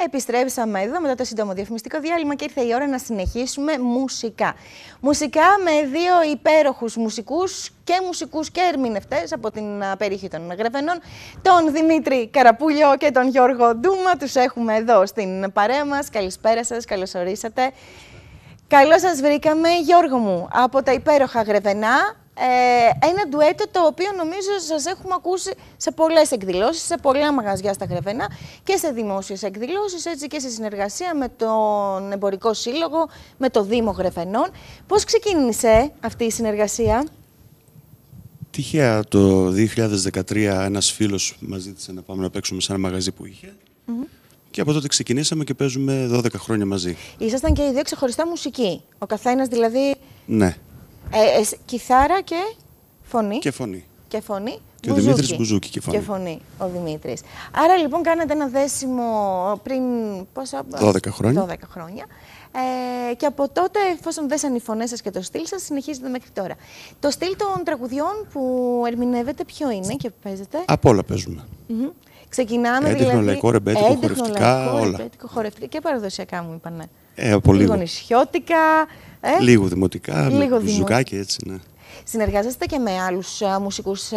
Επιστρέψαμε εδώ μετά το σύντομο διαφημιστικό διάλειμμα και ήρθε η ώρα να συνεχίσουμε μουσικά. Μουσικά με δύο υπέροχους μουσικούς και ερμηνευτές από την περιοχή των Γρεβενών, τον Δημήτρη Καραπούλιο και τον Γιώργο Ντούμα. Τους έχουμε εδώ στην παρέα μας. Καλησπέρα σας, καλώς ορίσατε. Καλώς σας βρήκαμε, Γιώργο μου, από τα υπέροχα Γρεβενά. Ένα ντουέτο το οποίο νομίζω σας έχουμε ακούσει σε πολλές εκδηλώσεις, σε πολλά μαγαζιά στα Γρεβενά και σε δημόσιες εκδηλώσεις, έτσι και σε συνεργασία με τον Εμπορικό Σύλλογο, με το Δήμο Γρεβενών. Πώς ξεκίνησε αυτή η συνεργασία? Τυχαία το 2013 ένας φίλος μας ζήτησε να πάμε να παίξουμε σε ένα μαγαζί που είχε. Και από τότε ξεκινήσαμε και παίζουμε 12 χρόνια μαζί. Ήσασταν και οι δύο ξεχωριστά μουσικοί. Ο καθένας δηλαδή. Ναι. Κιθάρα και φωνή. Και φωνή. Και φωνή. Και ο Δημήτρης Μπουζούκι και φωνή. Και φωνή, ο Δημήτρης. Άρα λοιπόν κάνατε ένα δέσιμο πριν πόσα... 12 χρόνια. 12 χρόνια. Και από τότε, εφόσον δέσαν οι φωνές σας και το στυλ σας, συνεχίζετε μέχρι τώρα. Το στυλ των τραγουδιών που ερμηνεύετε ποιο είναι και παίζετε? Από όλα παίζουμε. Ξεκινάμε έντεχνο, δηλαδή... λαϊκό, ρεμπέτικο, χορευτικά, όλα. Ρεμπέτικο, χορευτικά και παραδοσιακά μου είπανε. Από λίγο νησιώτικα. Λίγο δημοτικά, λίγο μπουζουκάκι έτσι, ναι. Συνεργάζεστε και με άλλους μουσικούς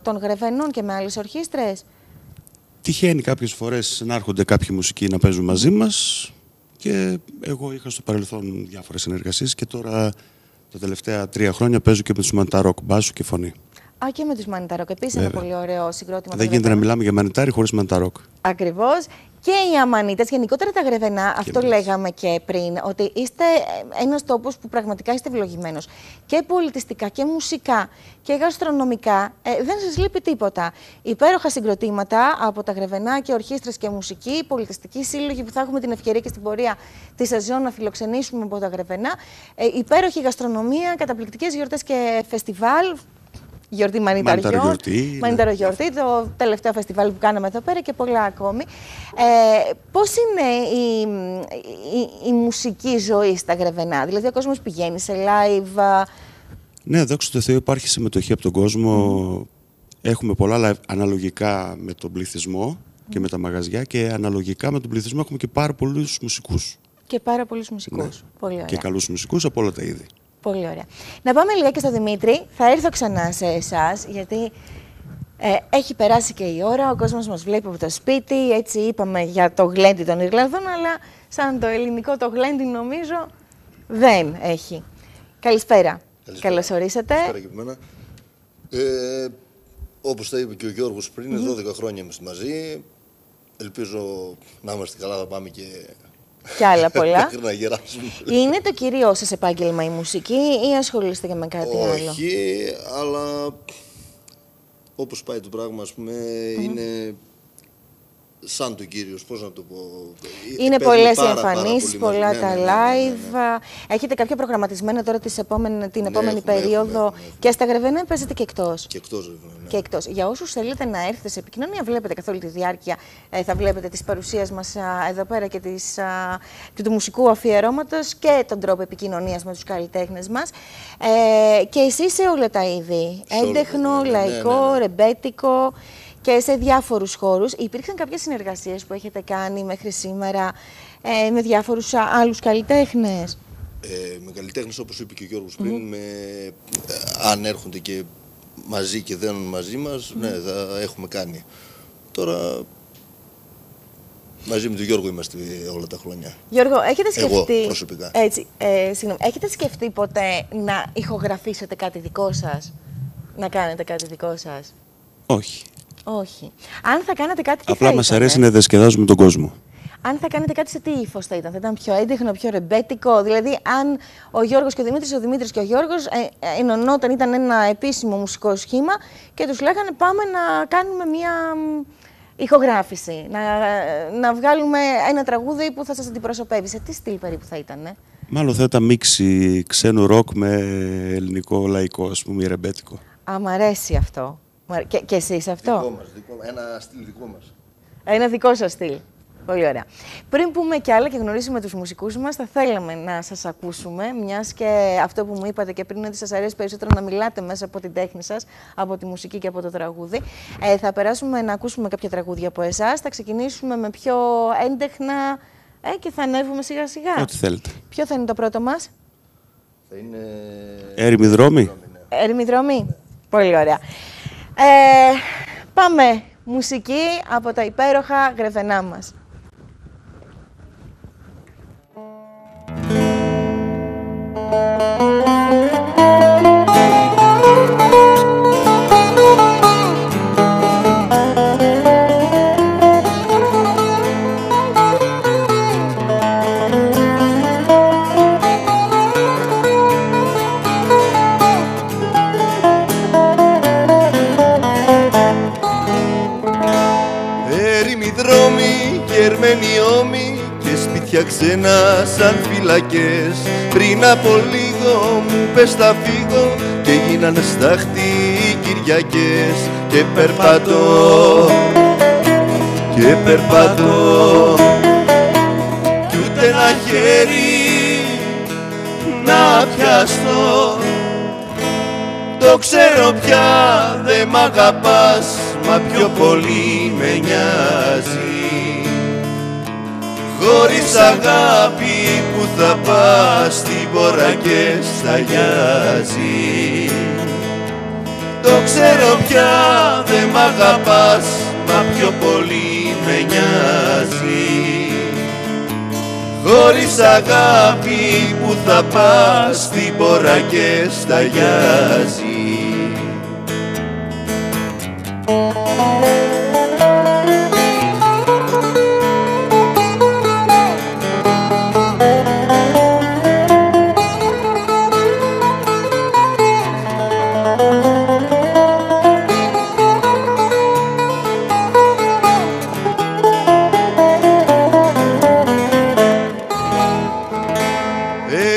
των Γρεβενών και με άλλες ορχήστρες? Τυχαίνει κάποιες φορές να έρχονται κάποιοι μουσικοί να παίζουν μαζί μας και εγώ είχα στο παρελθόν διάφορες συνεργασίες και τώρα τα τελευταία 3 χρόνια παίζω και με τους Μανιταρόκ, μπάσου και φωνή. Α, και με τους Μανιταρόκ. Επίσης ένα πολύ ωραίο συγκρότημα. Δεν γίνεται να μιλάμε για μανιτάρι χωρίς Μανιταρόκ. Ακριβώς. Και οι Αμανίτες, γενικότερα τα Γρεβενά, αυτό λέγαμε και πριν, ότι είστε ένας τόπος που πραγματικά είστε ευλογημένος. Και πολιτιστικά και μουσικά και γαστρονομικά δεν σας λείπει τίποτα. Υπέροχα συγκροτήματα από τα Γρεβενά και ορχήστρες και μουσική, πολιτιστικοί σύλλογοι που θα έχουμε την ευκαιρία και στην πορεία τη σεζόν να φιλοξενήσουμε από τα Γρεβενά. Υπέροχη γαστρονομία, καταπληκτικές γιορτές και φεστιβάλ. Γιορτή Μανιταρογιορτή, το τελευταίο φεστιβάλ που κάναμε εδώ πέρα και πολλά ακόμη. Πώς είναι η μουσική ζωή στα Γρεβενά? Δηλαδή ο κόσμος πηγαίνει σε live? Ναι, δόξα τω Θεώ υπάρχει συμμετοχή από τον κόσμο. Έχουμε πολλά live αναλογικά με τον πληθυσμό και με τα μαγαζιά και αναλογικά με τον πληθυσμό έχουμε και πάρα πολλούς μουσικούς. Και πάρα πολλούς μουσικούς. Ναι. Πολύ ωραία. Και καλούς μουσικούς από όλα τα είδη. Πολύ ωραία. Να πάμε λιγάκι στο Δημήτρη. Θα έρθω ξανά σε εσάς, γιατί έχει περάσει και η ώρα. Ο κόσμος μας βλέπει από το σπίτι. Έτσι είπαμε για το γλέντι των Ιρλανδών, αλλά σαν το ελληνικό το γλέντι νομίζω δεν έχει. Καλησπέρα. Καλώς ορίσατε. Καλησπέρα και από μένα. Όπως τα είπε και ο Γιώργος πριν, 12 χρόνια είμαστε μαζί. Ελπίζω να είμαστε καλά, θα πάμε και άλλα πολλά. να γεράσουμε. Είναι το κυρίω σας επάγγελμα η μουσική ή ασχολείστε και με κάτι άλλο? Όχι, αλλά όπως πάει το πράγμα, ας πούμε, είναι σαν το κύριος, πώς να το πω. Είναι πολλές οι εμφανίσεις, πολλά τα live. Έχετε κάποια προγραμματισμένα τώρα την επόμενη περίοδο και στα Γρεβενά παίζετε και εκτός? Και εκτός, βέβαια. Και εκτός. Για όσους θέλετε να έρθετε σε επικοινωνία, βλέπετε καθ' όλη τη διάρκεια, θα βλέπετε τις παρουσίες μας εδώ πέρα και του μουσικού αφιερώματος και τον τρόπο επικοινωνίας με τους καλλιτέχνες μας. Και εσείς σε όλα τα είδη, έντεχνο, λαϊκό, ρεμπέτικο και σε διάφορους χώρους. Υπήρξαν κάποιες συνεργασίες που έχετε κάνει μέχρι σήμερα με διάφορους άλλους καλλιτέχνες? Με καλλιτέχνες, όπως είπε και ο Γιώργος πριν, αν έρχονται και μαζί και δένουν μαζί μας, ναι, θα έχουμε κάνει. Τώρα, μαζί με τον Γιώργο είμαστε όλα τα χρόνια. Γιώργο, έχετε σκεφτεί... Εγώ, προσωπικά. Έτσι, συγγνώμη, έχετε σκεφτεί ποτέ να ηχογραφήσετε κάτι δικό σας? Να κάνετε κάτι δικό σας? Όχι. Όχι. Αν θα κάνετε κάτι, τι απλά μας αρέσει να διασκεδάζουμε τον κόσμο. Αν θα κάνετε κάτι, σε τι ύφος θα ήταν πιο έντεχνο, πιο ρεμπέτικο? Δηλαδή, αν ο Γιώργος και ο Δημήτρης και ο Γιώργος ενωνόταν, ήταν ένα επίσημο μουσικό σχήμα και τους λέγανε πάμε να κάνουμε μια ηχογράφηση, να βγάλουμε ένα τραγούδι που θα σας αντιπροσωπεύει. Σε τι στυλ περίπου θα ήταν? Μάλλον θα ήταν μίξη ξένου ροκ με ελληνικό λαϊκό, ας πούμε, ρεμπέτικο. Μ' αρέσει αυτό. Και εσείς αυτό? Δικό μας, ένα στυλ δικό μας. Ένα δικό σας στυλ. Πολύ ωραία. Πριν πούμε κι άλλα και γνωρίσουμε τους μουσικούς μας, θα θέλαμε να σας ακούσουμε, μιας και αυτό που μου είπατε και πριν, ότι σας αρέσει περισσότερο να μιλάτε μέσα από την τέχνη σας, από τη μουσική και από το τραγούδι. Θα περάσουμε να ακούσουμε κάποια τραγούδια από εσάς. Θα ξεκινήσουμε με πιο έντεχνα και θα ανέβουμε σιγά σιγά. Ό,τι θέλετε. Ποιο θα είναι το πρώτο μας? Θα είναι... Έρημοι δρόμοι. Έρημοι δρόμοι. Πολύ ωραία. Πάμε. Μουσική από τα υπέροχα Γρεβενά μας. Έρημοι δρόμοι, γερμένοι ώμοι και σπίτια ξένα σαν φυλακές. Πριν από λίγο μου πες θα φύγω και γίνανε στάχτη οι Κυριακές. Και περπατώ, και περπατώ κι ούτε ένα χέρι να πιαστώ. Το ξέρω πια δε μ' αγαπάς, μα πιο πολύ με νοιάζει. Χωρίς αγάπη που θα πας, στην πόρα και σταγιάζει. Το ξέρω πια δε μ' αγαπάς, μα πιο πολύ με νοιάζει. Χωρίς αγάπη που θα πας, στην πόρα και σταγιάζει.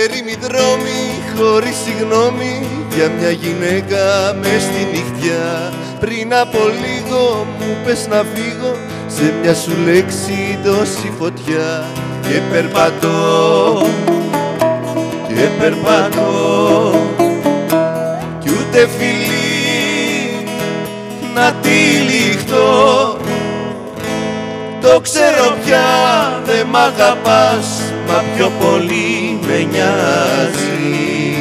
Έρημοι δρόμοι χωρίς συγγνώμη για μια γυναίκα μες στη νυχτιά. Πριν από λίγο μου πες να φύγω, σε μια σου λέξη τόση φωτιά. Και περπατώ, και περπατώ κι ούτε φιλί να τυλιχτώ. Το ξέρω πια δε μ' αγαπάς, μα πιο πολύ με νοιάζει.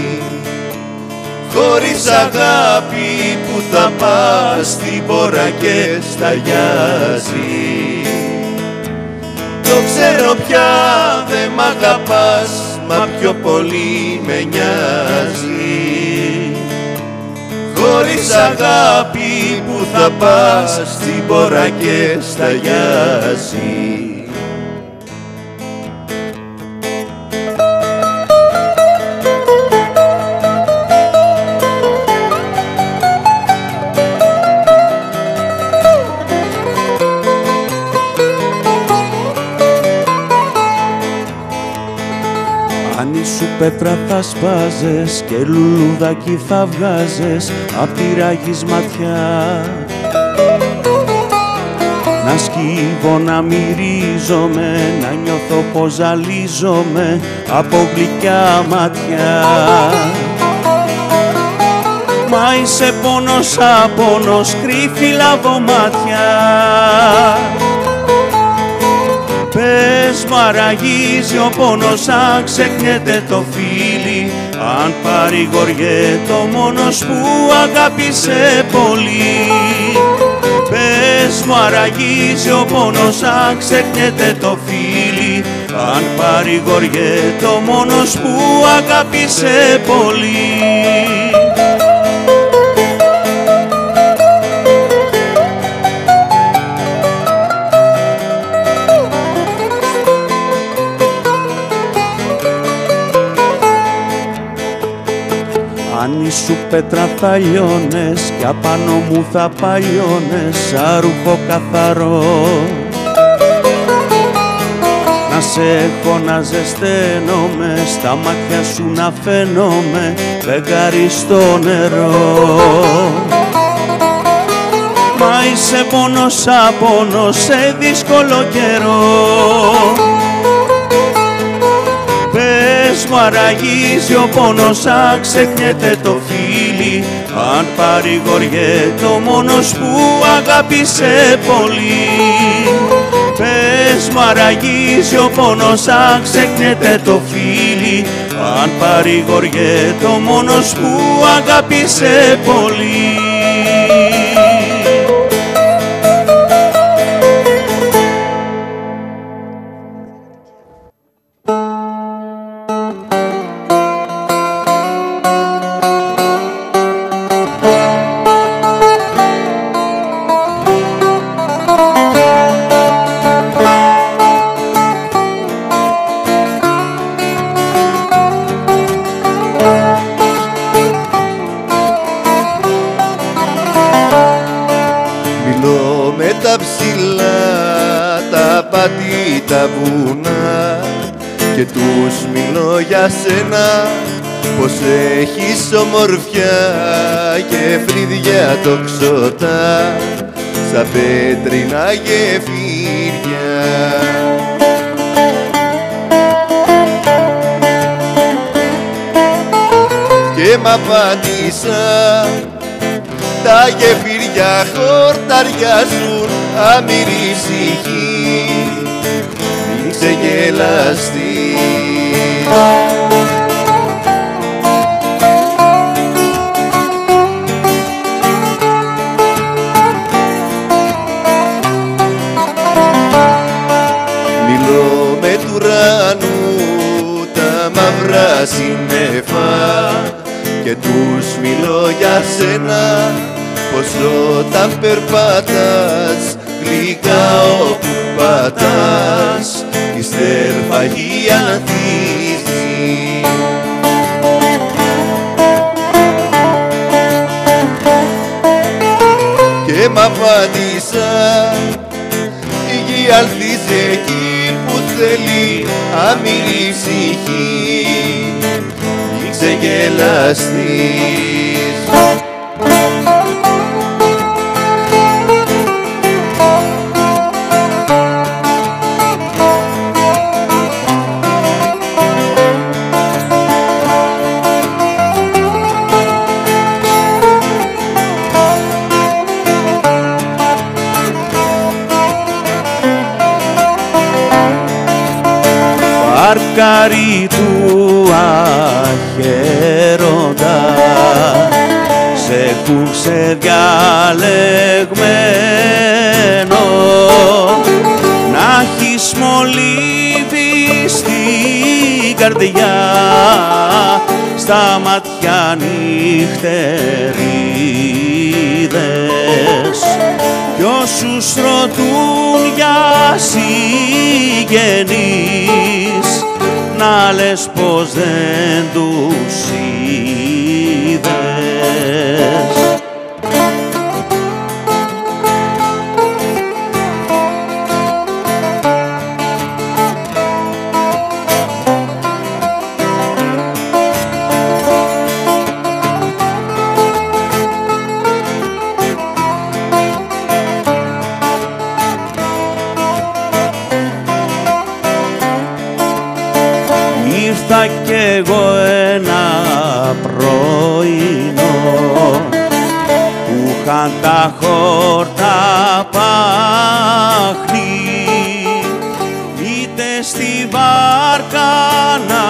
Χωρίς αγάπη που θα πας, στην πόρα και σταγιάζει. Το ξέρω πια δε μ' αγαπάς, μα πιο πολύ με νοιάζει. Χωρίς αγάπη που θα πας, στην πόρα και σταγιάζει. Αν ήσου πέτρα θα σπάζες και λουλουδάκι θα βγάζες απ' τη ράγης ματιά. Να σκύβω, να μυρίζομαι, να νιώθω πως ζαλίζομαι από γλυκιά ματιά. Μα είσαι πόνος απόνος, κρύφη λαβομάτια. Πες μου αραγίζει ο πόνος, αν ξεχνιέται το φίλι, αν παρηγοριέται ο μόνος που αγάπησε πολύ. Πες μου αραγίζει ο πόνος, αν ξεχνιέται το φίλι, αν παρηγοριέται ο μόνος που αγάπησε πολύ. Αν ήσου πέτρα θα λιώνες κι απάνω μου θα παλιώνες σαν ρούχο καθαρό. Να σε έχω να ζεσταίνομαι, στα μάτια σου να φαίνομαι φεγγάρι στο νερό. Μα είσαι πόνος απόνος σε δύσκολο καιρό. Πες μου αραγίζει ο πόνος, ξεχνιέται το φίλι, αν παρηγοριέται ο μόνος που αγάπησε πολύ. Πες μου αραγίζει ο πόνος, ξεχνιέται το φίλι, αν παρηγοριέται ο μόνος που αγάπησε πολύ. Τα βουνά και τους μιλώ για σένα, πως έχεις ομορφιά και φρύδια τοξωτά σαν πέτρινα γεφύρια. Και μ' απάντησα, τα γεφύρια χορταριάζουν αμυρή ψυχή, μην ξεγελαστείς. Μιλώ με του ουρανού τα μαύρα σύννεφα και τους μιλώ για σένα, πως όταν περπατάς γλυκά όπου πατάς η στερφαγή ανθίζει. Και μ' απάντησα, η γη αλθίζει εκεί που θέλει αμυρή ψυχή, μην ξεγελαστείς. Παρκάρι του αχαίροντα σε έχουν ξεδιαλεγμένο, να έχεις μολύβι στην καρδιά, στα μάτια νυχτερίδες, κι όσους ρωτούν για συγγενείς, να λες πως δεν τους είδες. Ήρθα κι εγώ ένα πρωινό που είχαν τα χόρτα πάχνει, είτε στη βάρκα να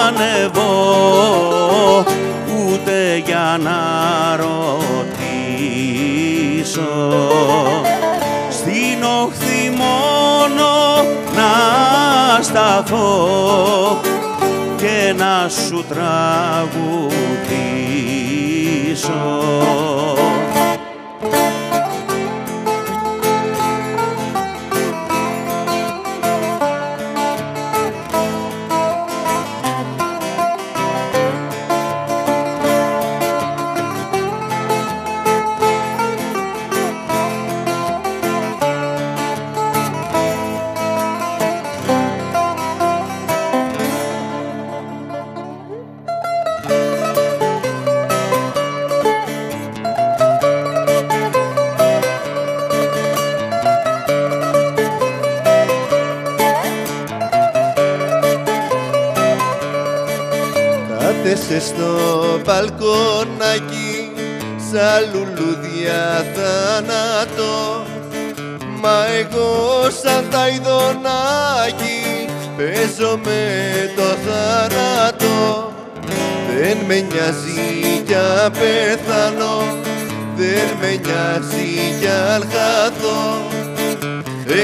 ανεβώ, ούτε για να ρωτήσω, στην όχθη μόνο να σταθώ και να σου τραγουδήσω. είσαι στο μπαλκόνακι σαν λουλούδια θάνατο, μα εγώ σαν τα ειδονάκι παίζω με το θάνατο. Δεν με νοιάζει κι αν πεθάνω, δεν με νοιάζει κι αν χαθώ,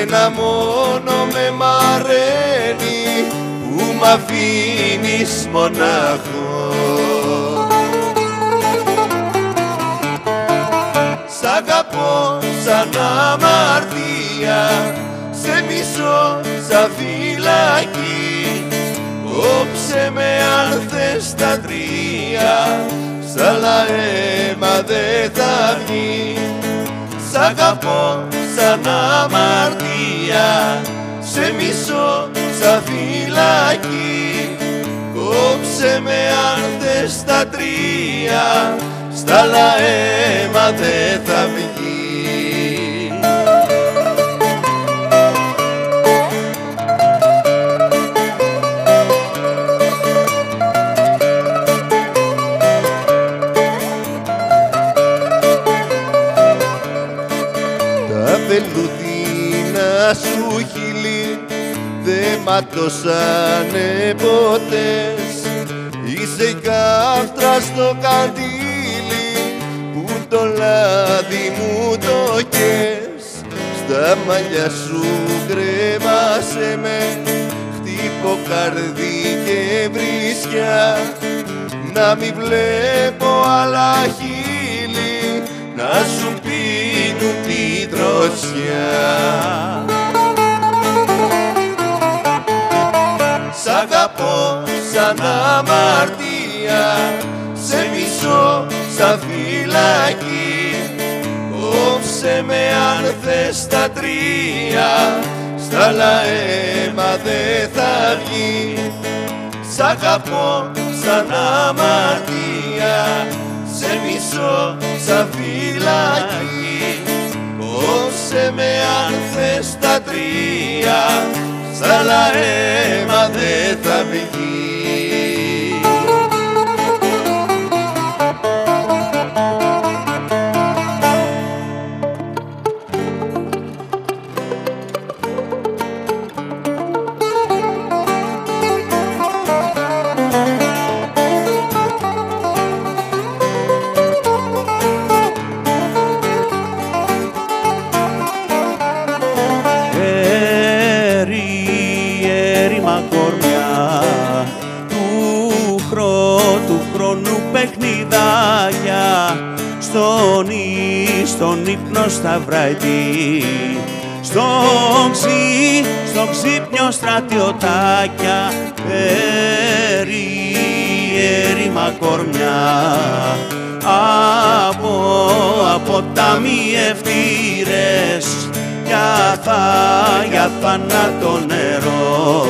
ένα μόνο με μαραίνει που μ' αφήνεις μονάχο. Σ' αγαπώ σαν αμαρτία, σε μισώ σαν φυλακή, κόψε με αν θες τα τρία, σ' άλλα αίμα δε θα βγει. Σ' αγαπώ σαν αμαρτία, σε μισώ σαν φυλακή, κόψε με αν θες τα τρία, σ' άλλα αίμα δε θα βγει. Τα βελουδίνα σου χείλη δε ματώσανε ποτέ, είσαι η κάφτρα στο καντήλι που το λάδι μου το κες. Στα μαλλιά σου κρέμασε με, χτύπω καρδί και βρίσκια, να μη βλέπω άλλα χείλη να σου πίνουν τη δροσιά. Σ' αγαπώ σαν αμαρτία, σε μισώ σαν φυλακή, κόψε με αν θες τα τρία, σ' άλλα αίμα δε θα βγει. Σ' αγαπώ σαν αμαρτία, σε μισώ σαν φυλακή, κόψε με αν θες τα τρία, σ' άλλα αίμα δε θα βγει. Στον ύπνο στα βράδυ, στο ξύπνιο στρατιωτάκια, έρημα κορμιά, από τα μιευτήρες, για θάνατο νερό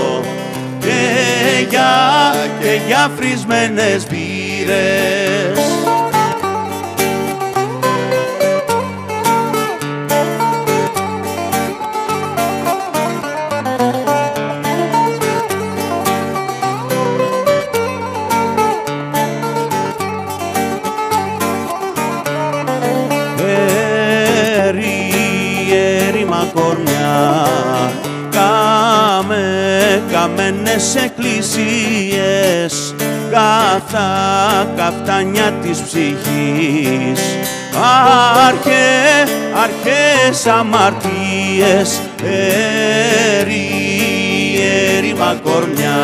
και για φρισμένες μπύρες. Καμένες εκκλησίες, καφτάνια της ψυχής, αρχές αμαρτίες, έρημα κορμιά,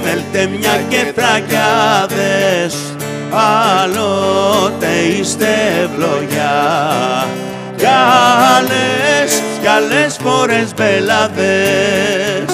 μελτέμια και φραγιάδες, άλλοτε είστε ευλογιά, κι άλλες φορές μπελάδες.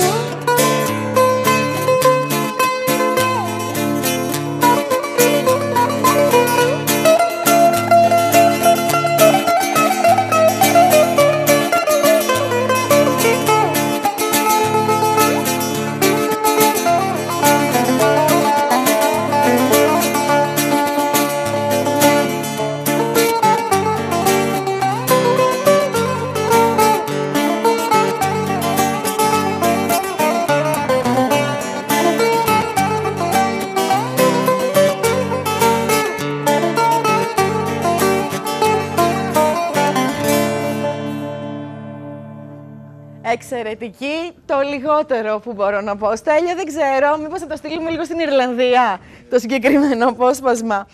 Εξαιρετική, το λιγότερο που μπορώ να πω. Στέλιο, δεν ξέρω, μήπως θα το στείλουμε λίγο στην Ιρλανδία, το συγκεκριμένο απόσπασμα.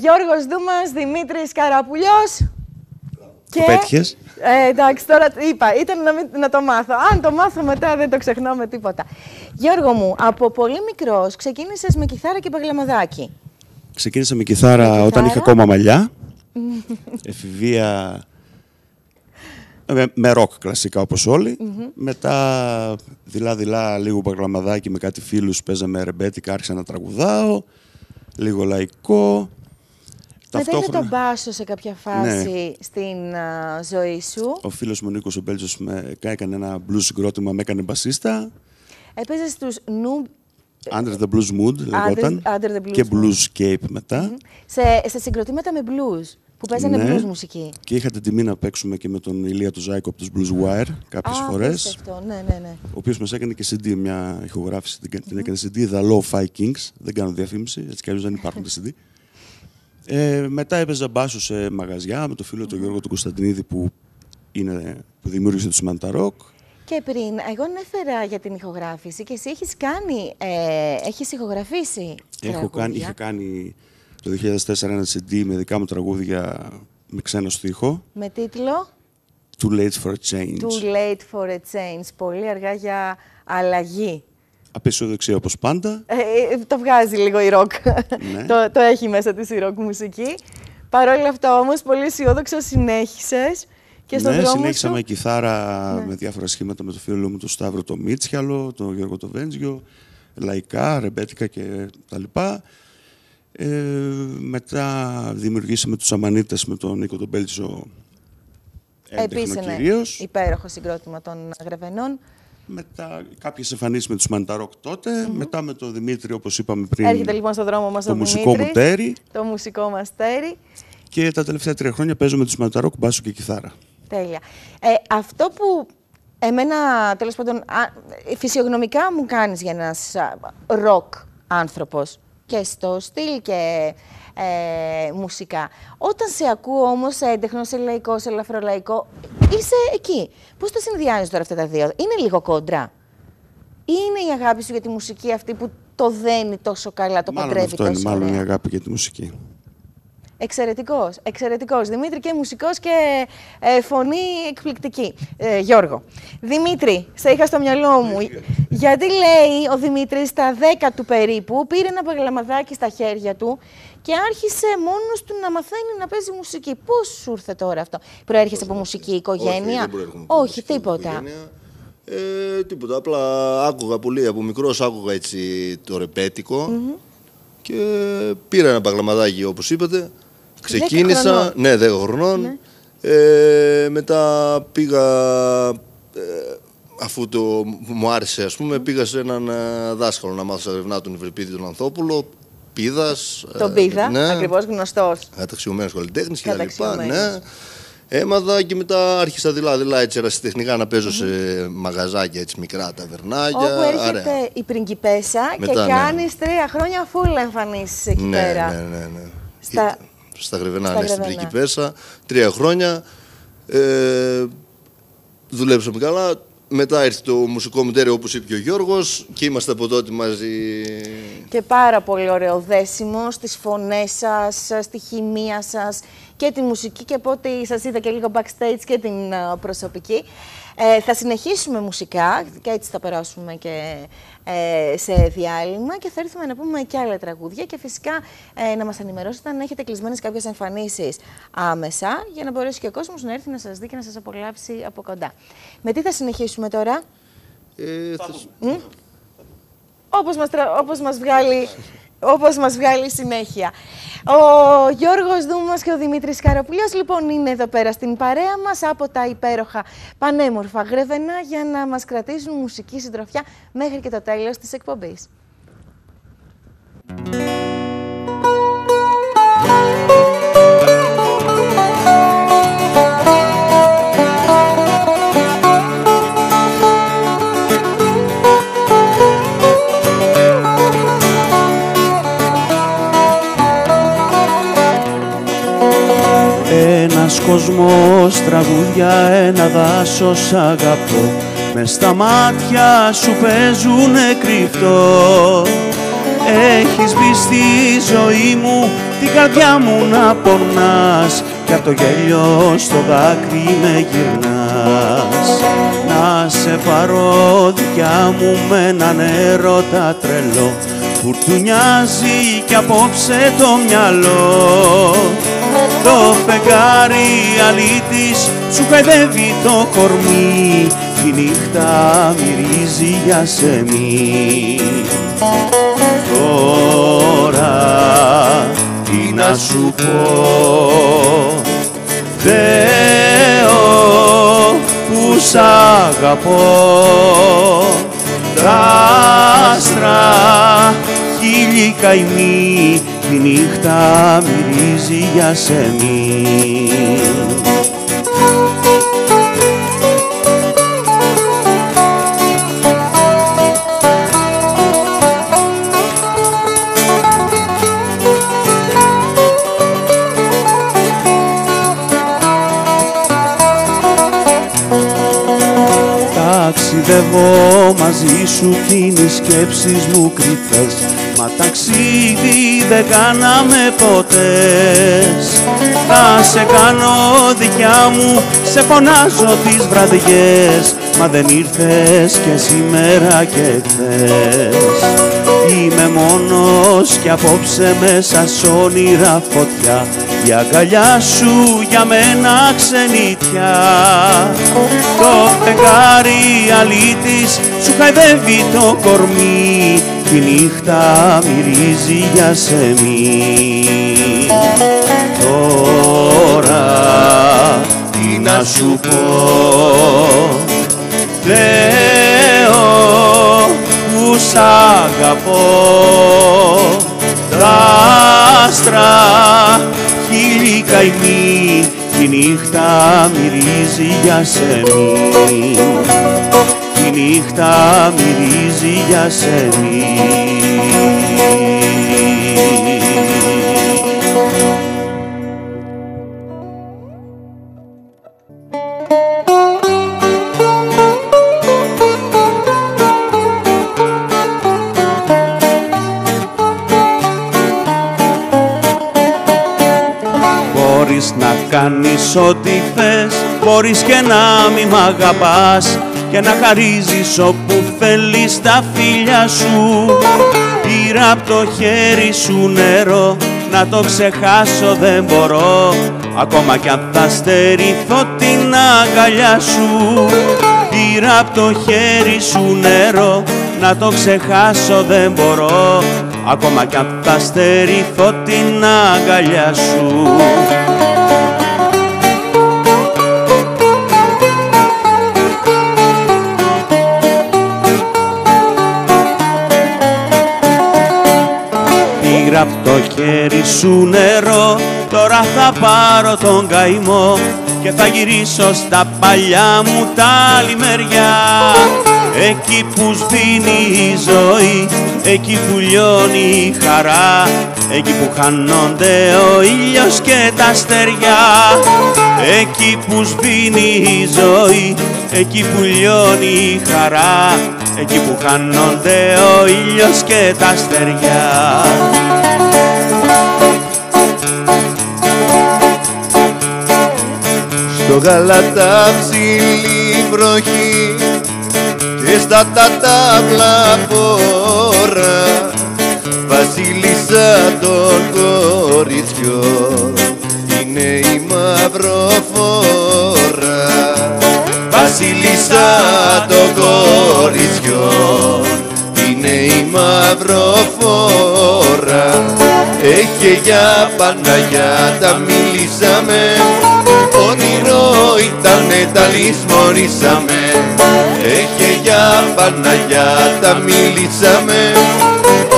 Γιώργος Δούμας, Δημήτρης Καραπουλιός. Και... πέτυχες. Εντάξει, τώρα είπα, ήταν να το μάθω. Αν το μάθω μετά δεν το ξεχνώ με τίποτα. Γιώργο μου, από πολύ μικρός ξεκίνησες με κιθάρα και παγλαμαδάκι. Ξεκίνησα με κιθάρα όταν είχα ακόμα μαλλιά. Εφηβεία με ροκ κλασικά όπως όλοι. Μετά δειλά-δειλά λίγο παγλαμαδάκι με κάτι φίλους, παίζαμε ρεμπέτικα, άρχισα να τραγουδάω. Λίγο λαϊκό. Μετά είναι το μπάσο σε κάποια φάση στην ζωή σου. Ο φίλος μου Νίκος ο Μπέλτζος με έκανε ένα blues συγκρότημα, με έκανε μπασίστα. Έπαιζε στους Under the Blues Mood λεγόταν. Και Bluescape μετά. Σε συγκροτήματα με blues, που παίζανε blues μουσική. Και είχα την τιμή να παίξουμε και με τον Ηλία του Ζάικο από τους Blues Wire κάποιες φορές. Ναι. Ο οποίος μας έκανε και CD, μια ηχογράφηση, την έκανε CD, The Lo-Fi Kings. Δεν κάνω διαφήμιση, έτσι κι αλλιώς δεν υπάρχουν τα CD. Μετά έπαιζα μπάσο σε μαγαζιά με το φίλο του Γιώργο του Κωνσταντινίδη που δημιούργησε το Σμανταρόκ. Και πριν, εγώ ανέφερα για την ηχογράφηση και εσύ έχεις ηχογραφήσει είχα κάνει το 2004 ένα CD με δικά μου τραγούδια με ξένο στίχο. Με τίτλο Too Late for a Change. Too Late for a Change. Πολύ αργά για αλλαγή. Απεσιοδοξία όπως πάντα. Το βγάζει λίγο η ροκ. Ναι. το έχει μέσα της η ροκ μουσική. Παρ' όλα αυτά όμως, πολύ αισιόδοξα συνέχισες και στον δρόμο συνέχισα με κιθάρα με διάφορα σχήματα με το φίλο μου τον Σταύρο το Μίτσιαλο, τον Γιώργο το Βέντζιο, λαϊκά, ρεμπέτικα και τα λοιπά. Μετά δημιουργήσαμε τους Αμανίτες με τον Νίκο τον Μπέλτζο. Επίσης είναι υπέροχο συγκρότημα των Γρεβενών. Μετά κάποιες εμφανίσεις με τους Μανταρόκ τότε, μετά με τον Δημήτρη, όπως είπαμε πριν. Έρχεται λοιπόν στον δρόμο μας το μουσικό μου τέρι. Το μουσικό μας τέρι. Και τα τελευταία 3 χρόνια παίζω με τους Μανταρόκ μπάσο και κιθάρα. Τέλεια. Αυτό που εμένα, τέλος πάντων, φυσιογνωμικά μου κάνεις για ένας ροκ άνθρωπος και στο στυλ και μουσικά. Όταν σε ακούω όμως έντεχνο, σε λαϊκό, σε ελαφρολαϊκό, είσαι εκεί. Πώς τα συνδυάζεις τώρα αυτά τα δύο? Είναι λίγο κόντρα? Ή είναι η αγάπη σου για τη μουσική αυτή που το δένει τόσο καλά, το παντρεύει τόσο ωραία? Μάλλον η αγάπη για τη μουσική. Εξαιρετικός, εξαιρετικός. Δημήτρη, και μουσικός και φωνή εκπληκτική. Γιώργο. Δημήτρη, σε είχα στο μυαλό μου. Γιατί λέει ο Δημήτρης στα 10 του περίπου, πήρε ένα παγλαμαδάκι στα χέρια του και άρχισε μόνος του να μαθαίνει να παίζει μουσική. Πώς σου ήρθε τώρα αυτό? Προέρχεσαι από μουσική οικογένεια? Όχι, τίποτα. Τίποτα. Απλά άκουγα πολύ από μικρός, άκουγα έτσι το ρεπέτικο και πήρα ένα παγλαμαδάκι όπως είπατε. Ξεκίνησα, 10 χρονών. Ναι. Μετά πήγα, αφού μου άρεσε, ας πούμε, πήγα σε έναν δάσκαλο να μάθω στα Γρεβενά, τον Ευρυπίδη τον Ανθόπουλο. Πίδας. Τον Πίδα, ναι, ακριβώς γνωστός. Καταξιωμένος καλλιτέχνης και τα λοιπά. Ναι. Έμαθα και μετά άρχισα δειλά-δειλά έτσι ερασιτεχνικά να παίζω σε μαγαζάκια έτσι μικρά, ταβερνάκια. Όπου έρχεται η πριγκιπέσα και κάνεις 3 χρόνια φουλ εμφανίσεις εκεί πέρα. Ναι. Στα Γρεβενά, στην πριγκιπέσα. 3 χρόνια. Δουλέψαμε καλά. Μετά ήρθε το μουσικό μου τέρι, όπως είπε και ο Γιώργος, και είμαστε από τότε μαζί. Και πάρα πολύ ωραίο δέσιμο στις φωνές σας, στη χημεία σας και τη μουσική, και από ό,τι σας είδα και λίγο backstage και την προσωπική. Θα συνεχίσουμε μουσικά και έτσι θα περάσουμε και σε διάλειμμα και θα έρθουμε να πούμε και άλλα τραγούδια και φυσικά να μας ενημερώσετε αν έχετε κλεισμένες κάποιες εμφανίσεις άμεσα, για να μπορέσει και ο κόσμος να έρθει να σας δει και να σας απολαύσει από κοντά. Με τι θα συνεχίσουμε τώρα? Όπως μας βγάλει η συνέχεια. Ο Γιώργος Δούμας και ο Δημήτρης Καραπουλιός λοιπόν είναι εδώ πέρα στην παρέα μας από τα υπέροχα πανέμορφα Γρεβενά για να μας κρατήσουν μουσική συντροφιά μέχρι και το τέλος της εκπομπής. Ένα Ένας κόσμος, τραγούδια, ένα δάσος αγαπώ, μες στα μάτια σου παίζουνε κρυφτό. Έχεις μπει στη ζωή μου, την καρδιά μου να πονάς, κι απ' το γέλιο στο δάκρυ με γυρνάς. Να σε πάρω δικιά μου με έναν έρωτα τρελό, φουρτουνιάζει κι απόψε το μυαλό. Το φεγγάρι αλήτης σου χαϊδεύει το κορμί, η νύχτα μυρίζει για σεμί. Τώρα τι να σου πω, Θεό που σ' αγαπώ. Τα άστρα χίλιοι καημοί, τη νύχτα μυρίζει για σεμί. Ταξιδεύω μαζί σου κι είναι οι σκέψεις μου κρυφές, μα ταξίδι δεν κάναμε ποτέ. Θα σε κάνω δικιά μου, σε φωνάζω τις βραδιές, μα δεν ήρθες και σήμερα και χθες. Είμαι μόνος κι απόψε μέσα σ' όνειρα φωτιά, η αγκαλιά σου για μένα ξενιτιά. Το φεγγάρι αλήτης σου χαϊδεύει το κορμί, η νύχτα μυρίζει για σεμί. Τώρα τι να σου πω, Θεό που σ' αγαπώ. Τα άστρα χίλιοι καημοί, η νύχτα μυρίζει για σεμί. Η νύχτα μυρίζει για σεμί. Μπορείς να κάνεις ό,τι θες, μπορείς και να μη μ' αγαπάς, και να χαρίζεις όπου θέλεις τα φίλια σου. Πήρα απ' το χέρι σου νερό, να το ξεχάσω δεν μπορώ, ακόμα κι αν θα στερηθώ την αγκαλιά σου. Πήρα απ' το χέρι σου νερό, να το ξεχάσω δεν μπορώ, ακόμα κι αν θα στερηθώ την αγκαλιά σου. Πήρα απ' το χέρι σου νερό, τώρα θα πάρω τον καημό και θα γυρίσω στα παλιά μου τα άλλη μεριά. Εκεί που σβήνει η ζωή, εκεί που λιώνει η χαρά, εκεί που χάνονται ο ήλιος και τα αστεριά. Εκεί που σβήνει η ζωή, εκεί που λιώνει η χαρά, εκεί που χάνονται ο ήλιος και τα αστεριά. Στο Γαλατά ψηλή βροχή και στα ταύλα φόρα, βασίλισσα των κοριτσιών είναι η μαυροφόρα. Βασίλισσα των κοριτσιών είναι η μαυροφόρα. Έχει για Παναγιά τα μιλήσαμε, όνειρο ήτανε τα λησμονήσαμε. Έχει για Παναγιά τα μιλήσαμε,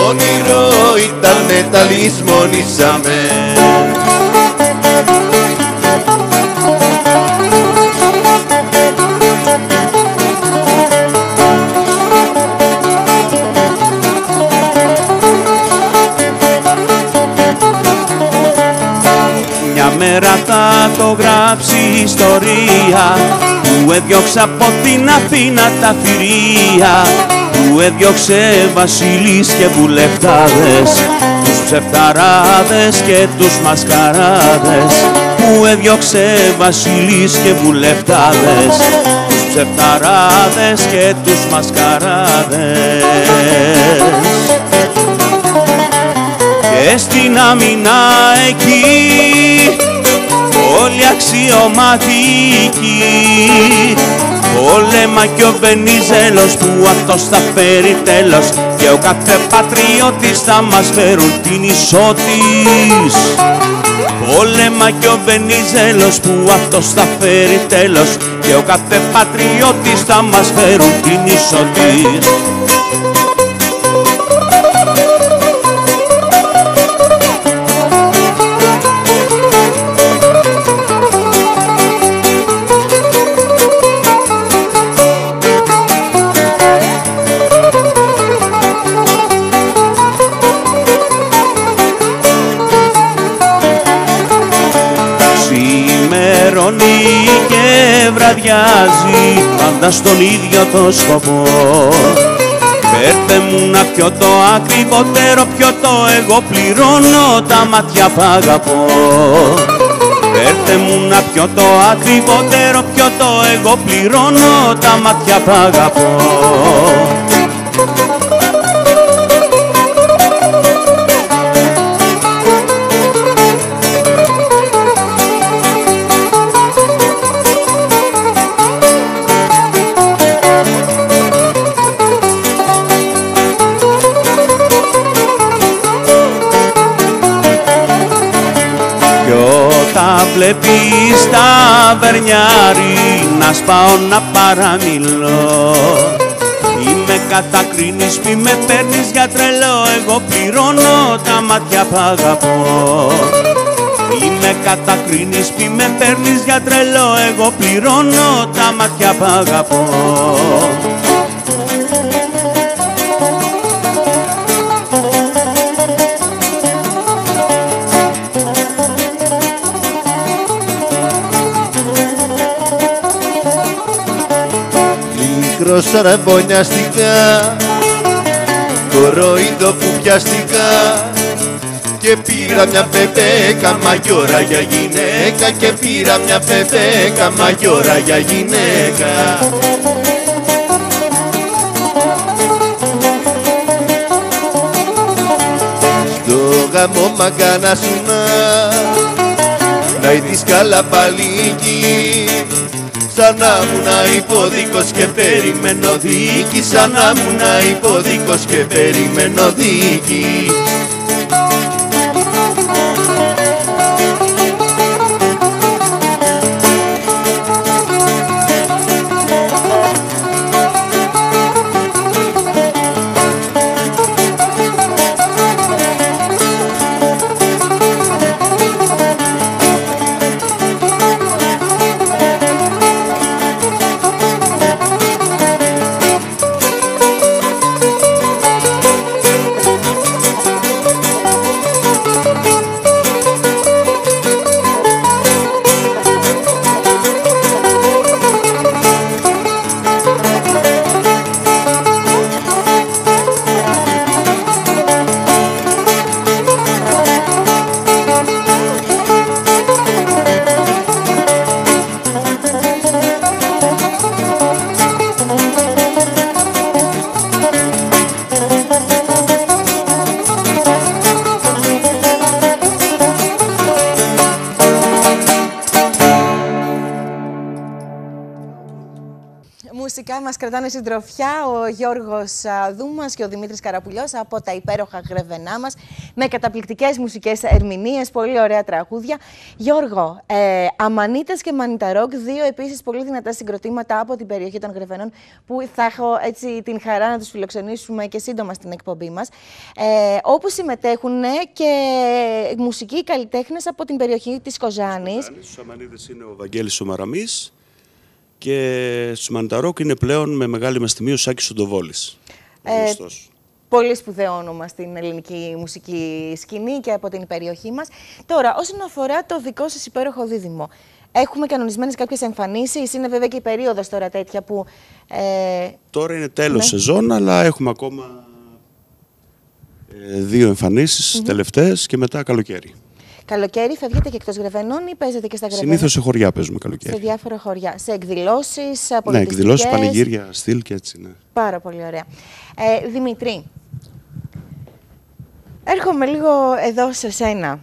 όνειρο ήτανε τα λησμονήσαμε. Μια μέρα θα το γράψει ιστορία, που έδιωξε από την Αθήνα τα θηρία, που έδιωξε βασιλείς και βουλευτάδες, τους ψευταράδες και τους μασκαράδες, που έδιωξε βασιλείς και βουλευτάδες, τους ψευταράδες και τους μασκαράδες. Και στην άμυνα εκεί όλοι αξιωματικοί, πόλεμα κι ο Βενιζέλος που αυτός θα φέρει τέλος, και ο κάθε πατριώτης θα μας φέρουν την ισότης. Πόλεμα κι ο Βενιζέλος που αυτός θα φέρει τέλος, και ο κάθε πατριώτης θα μας φέρουν την ισότης. Και βραδιάζει πάντα στον ίδιο το σκοπό. Φέρτε μου να πιω το ακριβότερο πιωτό, εγώ πληρώνω τα μάτια που αγαπώ. Φέρτε μου να πιω το ακριβότερο πιωτό, εγώ πληρώνω τα μάτια που αγαπώ. Βλέπεις τα βερνιάρι να σπάω να παραμιλώ, μη με κατακρίνεις, μη με παίρνεις για τρελό, εγώ πληρώνω τα μάτια που αγαπώ. Μη με κατακρίνεις, μη με παίρνεις για τρελό, εγώ πληρώνω τα μάτια που αγαπώ. Σαραβωνιαστικά, κοροϊδό που πιαστικά, και πήρα μια πεπέκα μαγιόρα για γυναίκα, και πήρα μια πεπέκα μαγιόρα για γυναίκα. Στο γαμό μαγκάνα σου να ήτης καλά παλίκι, σαν να ήμουν υπόδικος και περιμένω δίκη, σαν να ήμουν υπόδικος και περιμένω δίκη. Μουσικά μας κρατάνε συντροφιά ο Γιώργος Δούμας και ο Δημήτρης Καραπουλιός από τα υπέροχα Γρεβενά μας, με καταπληκτικές μουσικές ερμηνείες, πολύ ωραία τραγούδια. Γιώργο, Αμανίτες και Μανιταρόκ, δύο επίσης πολύ δυνατά συγκροτήματα από την περιοχή των Γρεβενών, που θα έχω έτσι την χαρά να τους φιλοξενήσουμε και σύντομα στην εκπομπή μας, όπου συμμετέχουν και μουσικοί καλλιτέχνες από την περιοχή της Κοζάνης. Στους Αμανίτες είναι ο Βαγγέλης ο Μαραμής, και στους Μανιταρόκ είναι πλέον με μεγάλη μας τιμή ο Σάκης ο Ντοβόλης. πολύ σπουδαίο όνομα στην ελληνική μουσική σκηνή και από την περιοχή μας. Τώρα, όσον αφορά το δικό σας υπέροχο δίδυμο, έχουμε κανονισμένες κάποιες εμφανίσεις, είναι βέβαια και η περίοδος τώρα τέτοια που... Τώρα είναι τέλος σεζόν, αλλά έχουμε ακόμα 2 εμφανίσεις τελευταίες και μετά καλοκαίρι. Καλοκαίρι φεύγετε και εκτός Γρεβενών ή παίζετε και στα Γρεβενά? Συνήθως σε χωριά παίζουμε καλοκαίρι. Σε διάφορα χωριά. Σε εκδηλώσεις, πολιτιστικές. Ναι, εκδηλώσεις, πανηγύρια, στυλ και έτσι, ναι. Πάρα πολύ ωραία. Δημήτρη, έρχομαι λίγο εδώ σε σένα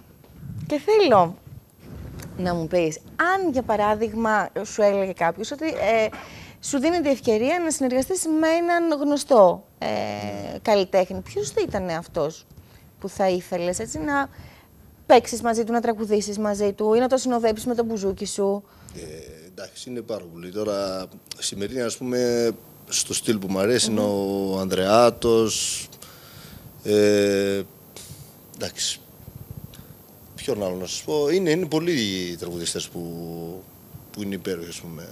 και θέλω να μου πεις, αν για παράδειγμα σου έλεγε κάποιος ότι σου δίνεται η ευκαιρία να συνεργαστείς με έναν γνωστό καλλιτέχνη, ποιος θα ήταν αυτός που θα ήθελες έτσι να παίξεις μαζί του, να τραγουδήσεις μαζί του ή να το συνοδέψεις με το μπουζούκι σου? Εντάξει, είναι πάρα πολύ. Τώρα, σημερινή, ας πούμε, στο στυλ που μου αρέσει είναι ο Ανδρεάτος. Εντάξει, ποιον άλλο να σας πω. Είναι πολλοί οι τραγουδιστές που είναι υπέροχοι, ας πούμε.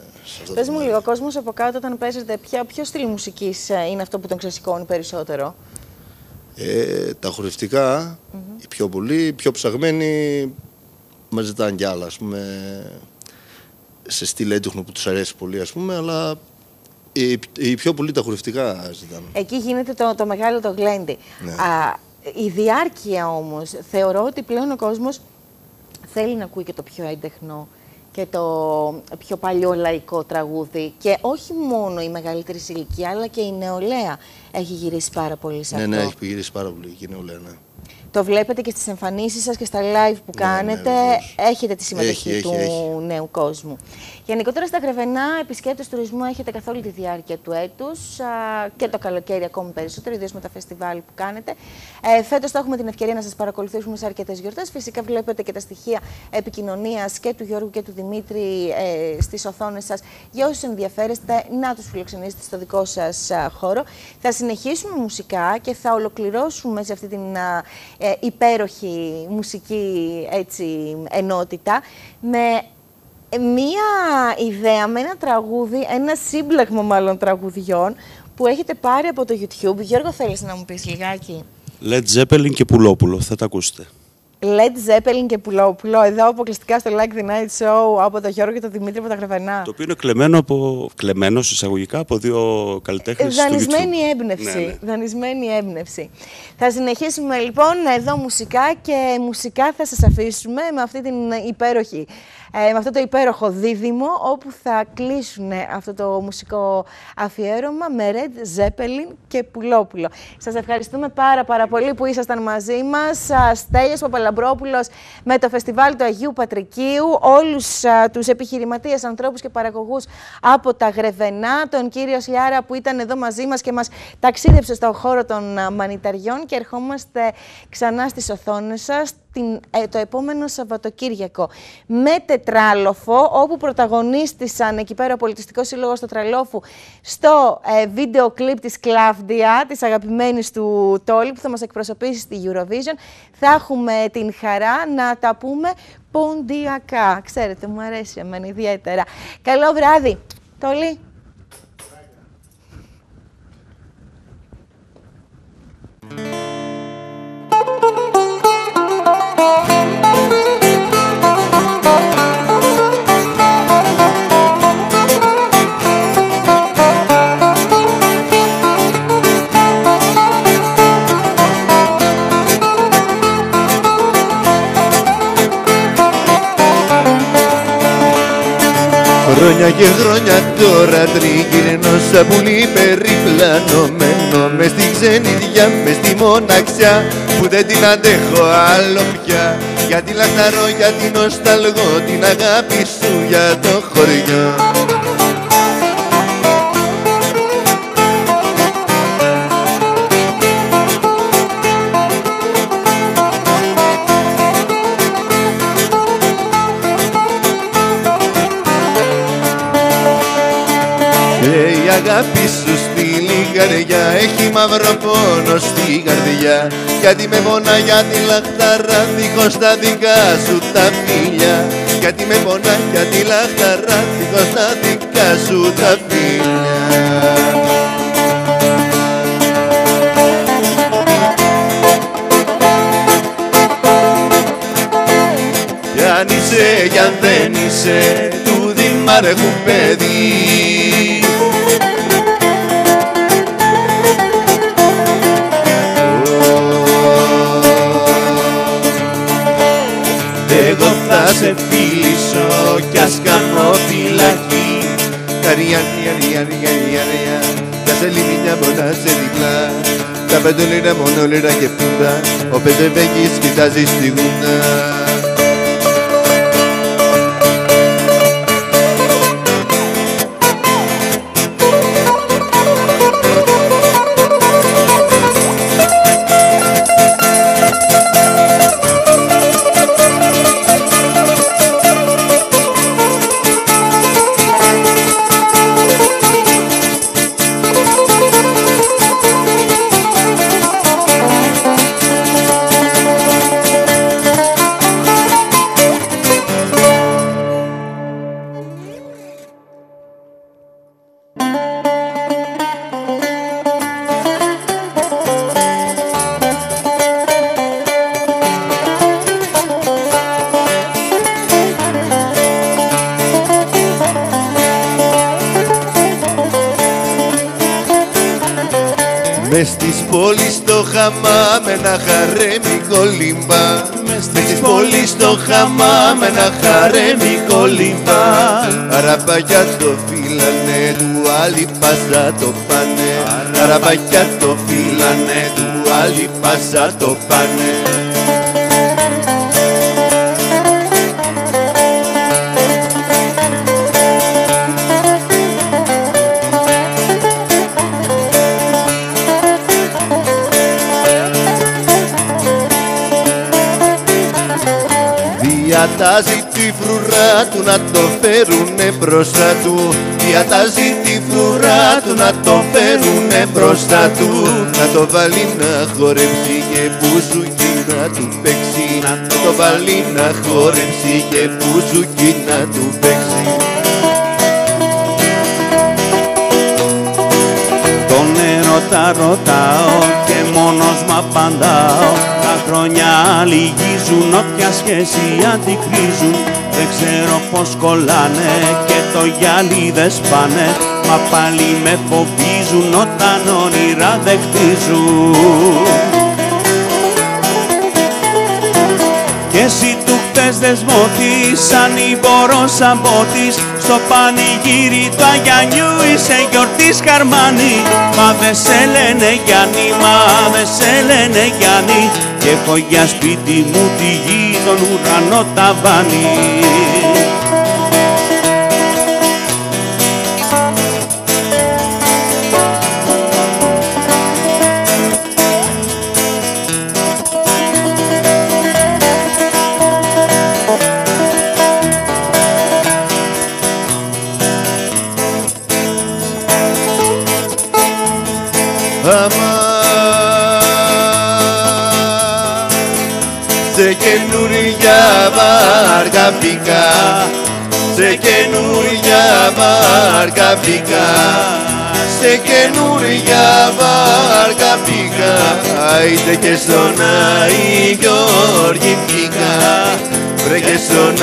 Πες μου λίγο, ο κόσμος από κάτω όταν παίζετε, ποιο στυλ μουσικής είναι αυτό που τον ξεσηκώνει περισσότερο? Τα χορευτικά, οι πιο πολλοί, οι πιο ψαγμένοι μας ζητάνε κι άλλα, ας πούμε, σε στυλ έντυχνο που τους αρέσει πολύ, ας πούμε, αλλά οι πιο πολλοί τα χορευτικά ζητάνε. Εκεί γίνεται το μεγάλο το γλέντι. Ναι. Η διάρκεια όμως, θεωρώ ότι πλέον ο κόσμος θέλει να ακούει και το πιο έντεχνο και το πιο παλιό λαϊκό τραγούδι. Και όχι μόνο η μεγαλύτερη ηλικία, αλλά και η νεολαία έχει γυρίσει πάρα πολύ σε αυτό. Ναι, έχει γυρίσει πάρα πολύ και η νεολαία, ναι. Το βλέπετε και στις εμφανίσεις σας και στα live που κάνετε, έχετε τη συμμετοχή του νέου κόσμου. Γενικότερα στα Γρεβενά, επισκέπτες τουρισμού έχετε καθ' όλη τη διάρκεια του έτους και το καλοκαίρι ακόμη περισσότερο, ιδίως με τα φεστιβάλ που κάνετε. Φέτος θα έχουμε την ευκαιρία να σας παρακολουθήσουμε σε αρκετές γιορτές. Φυσικά βλέπετε και τα στοιχεία επικοινωνίας και του Γιώργου και του Δημήτρη στις οθόνες σας. Για όσους ενδιαφέρεστε, να τους φιλοξενήσετε στο δικό σας χώρο. Θα συνεχίσουμε μουσικά και θα ολοκληρώσουμε σε αυτή την υπέροχη μουσική έτσι, ενότητα με μία ιδέα, με ένα τραγούδι, ένα σύμπλεγμα μάλλον τραγουδιών που έχετε πάρει από το YouTube. Γιώργο, θέλεις να μου πεις λιγάκι? Led Zeppelin και Πουλόπουλο, θα τα ακούσετε. Led Zeppelin και Πουλόπουλο, εδώ αποκλειστικά στο Like the Night Show από τον Γιώργο και τον Δημήτρη από τα Γρεβενά. Το οποίο είναι κλεμμένο εισαγωγικά από 2 καλλιτέχνες. Δανεισμένη έμπνευση. Ναι. Δανεισμένη έμπνευση. Θα συνεχίσουμε λοιπόν εδώ μουσικά και μουσικά θα σας αφήσουμε με αυτή την υπέροχη. Με αυτό το υπέροχο δίδυμο, όπου θα κλείσουν αυτό το μουσικό αφιέρωμα με Led Zeppelin και Πουλόπουλο. Σας ευχαριστούμε πάρα πολύ που ήσασταν μαζί μας. Στέλιος Παπαλαμπρόπουλος με το φεστιβάλ του Αγίου Πατρικίου, όλους τους επιχειρηματίες, ανθρώπους και παραγωγούς από τα Γρεβενά, τον κύριο Σλιάρα που ήταν εδώ μαζί μας και μας ταξίδεψε στον χώρο των μανιταριών και ερχόμαστε ξανά στις οθόνες σας το επόμενο Σαββατοκύριακο με τετράλοφο, όπου πρωταγωνίστησαν εκεί πέρα ο Πολιτιστικός Σύλλογος του Τραλόφου στο βίντεο κλιπ της Κλάβδια, της αγαπημένης του Τόλι, που θα μας εκπροσωπήσει στη Eurovision. Θα έχουμε την χαρά να τα πούμε ποντιακά. Ξέρετε, μου αρέσει εμένα ιδιαίτερα. Καλό βράδυ. Τόλι. Χρόνια και χρόνια τώρα τριγυρνώ σαν πουλί περιπλανωμένο μες στη ξενιδιά, μες στη μοναξιά που δεν την αντέχω άλλο πια. Γιατί λαχταρώ, γιατί νοσταλγώ την αγάπη σου για το χωριό. Η αγάπη σου στη λιγαριά έχει μαύρο πόνο στη καρδιά. Γιατί με πονά, γιατί λαχταρά δίχως τα δικά σου τα φίλια. Γιατί με πονά, γιατί λαχταρά δίχως τα δικά σου τα φίλια. είσαι κι αν δεν είσαι του δημάρχου παιδί. Εγώ θα σε φίλησω κι ας κάνω φυλακή. Καριάρια, θα σε λύνει μια μονά σε διπλά. Τα 5 λίρα μόνο λίρα και πούντα, ο Πετρεβέγγις κοιτάζει στη γούντα. Μες της πόλης το χαμά με ένα χαρέμικο λιμπά. Μες της πόλης το χαμά με ένα χαρέμικο λιμπά. Αραπάκια το φύλανε, του άλλη πάσα το πάνε. Αραπάκια το φύλανε, του άλλη πάσα το πάνε. Διατάζει τη φρουρά του να το φέρουνε μπροστά του. Διατάζει τη φρουρά του να το φέρουνε μπροστά του. Να το βάλει να χορέψει και μπουζούκι να του παίξει. Να το βάλει να χορέψει και μπουζούκι να του παίξει. Τον έρωτα ρωτάω και μόνος μ' απαντάω. Τα χρόνια λυγίζουν, όποια σχέση αντικρίζουν. Δεν ξέρω πως κολλάνε και το γυαλί δεν σπάνε. Μα πάλι με φοβίζουν όταν όνειρα δεν χτίζουν. Κι εσύ του χτες δεσμότης, σαν ήμπορος αμπότης. Στο πανηγύρι του Αγιανιού είσαι γιορτής χαρμάνι. Μα δε σε λένε Γιάννη, μα δε σε λένε Γιάννη. Κι έχω για σπίτι μου τη γη, τον ουρανό ταβάνι. Σε καινούρια βάρκα μπήκα, σε καινούρια βάρκα μπήκα, σε καινούρια βάρκα μπήκα. Άιτε και στον Άι Γιώργη μπήκα, βρε και στον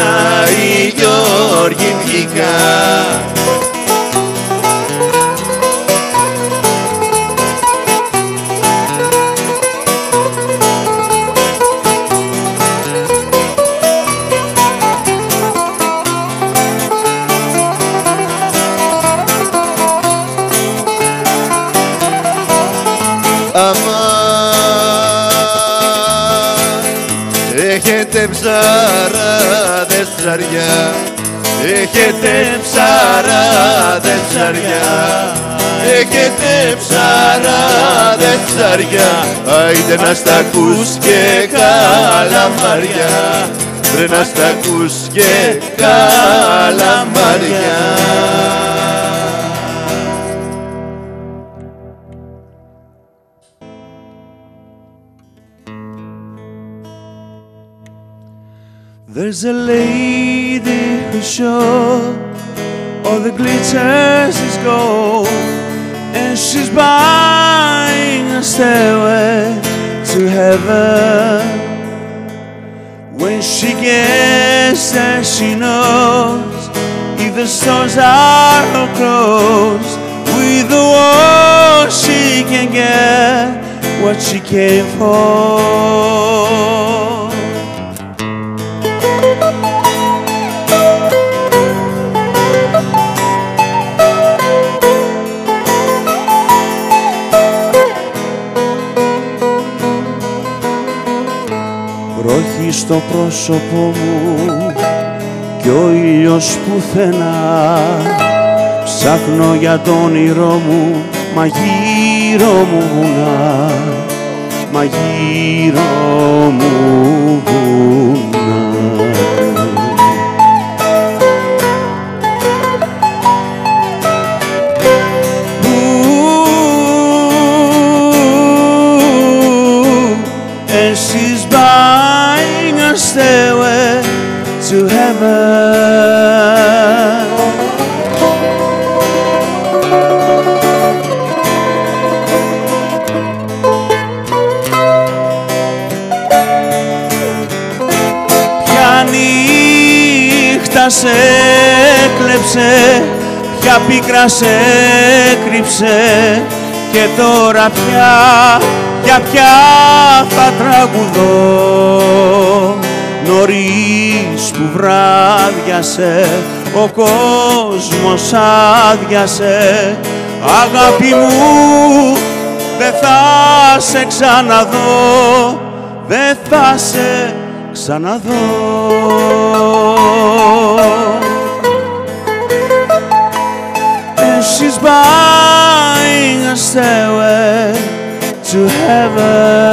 Άι Γιώργη μπήκα. Έχετε ψαράδες ψαριά, έχετε ψαράδες ψαριά, έχετε ψαράδες ψαριά. Άιντε να στα ακούς και καλαμάρια, βρε να στα ακούς και καλαμάρια. There's a lady who's sure all the glitters is gold, and she's buying a stairway to heaven. When she gets there, she knows if the stores are closed, with the war she can get what she came for. Βρόχη στο πρόσωπο μου κι ο ήλιος πουθενά, ψάχνω για το όνειρό μου, μα γύρω μου βουνά, μα γύρω μου βουνά. And she's buying a stairway to heaven. Ποια νύχτα σε έκλεψε, ποια πίκρα σε έκρυψε, και τώρα πια, για ποια θα τραγουδώ. Νωρίς που βράδιασε, ο κόσμος άδειασε, αγάπη μου, δεν θα σε ξαναδώ, δεν θα σε ξαναδώ. And she's buying a stairway to heaven.